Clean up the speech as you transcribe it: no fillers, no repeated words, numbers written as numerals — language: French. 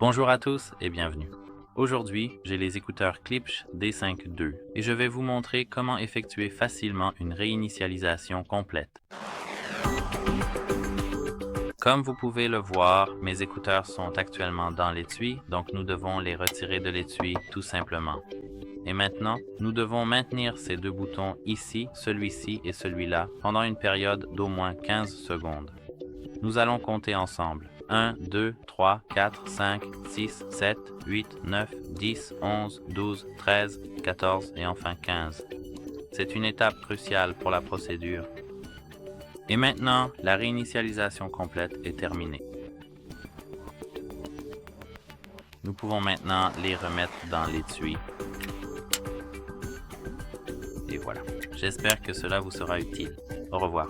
Bonjour à tous et bienvenue. Aujourd'hui, j'ai les écouteurs Klipsch T5 2 et je vais vous montrer comment effectuer facilement une réinitialisation complète. Comme vous pouvez le voir, mes écouteurs sont actuellement dans l'étui, donc nous devons les retirer de l'étui tout simplement. Et maintenant, nous devons maintenir ces deux boutons ici, celui-ci et celui-là pendant une période d'au moins 15 secondes. Nous allons compter ensemble. 1, 2, 3, 4, 5, 6, 7, 8, 9, 10, 11, 12, 13, 14 et enfin 15. C'est une étape cruciale pour la procédure. Et maintenant, la réinitialisation complète est terminée. Nous pouvons maintenant les remettre dans l'étui. Et voilà. J'espère que cela vous sera utile. Au revoir.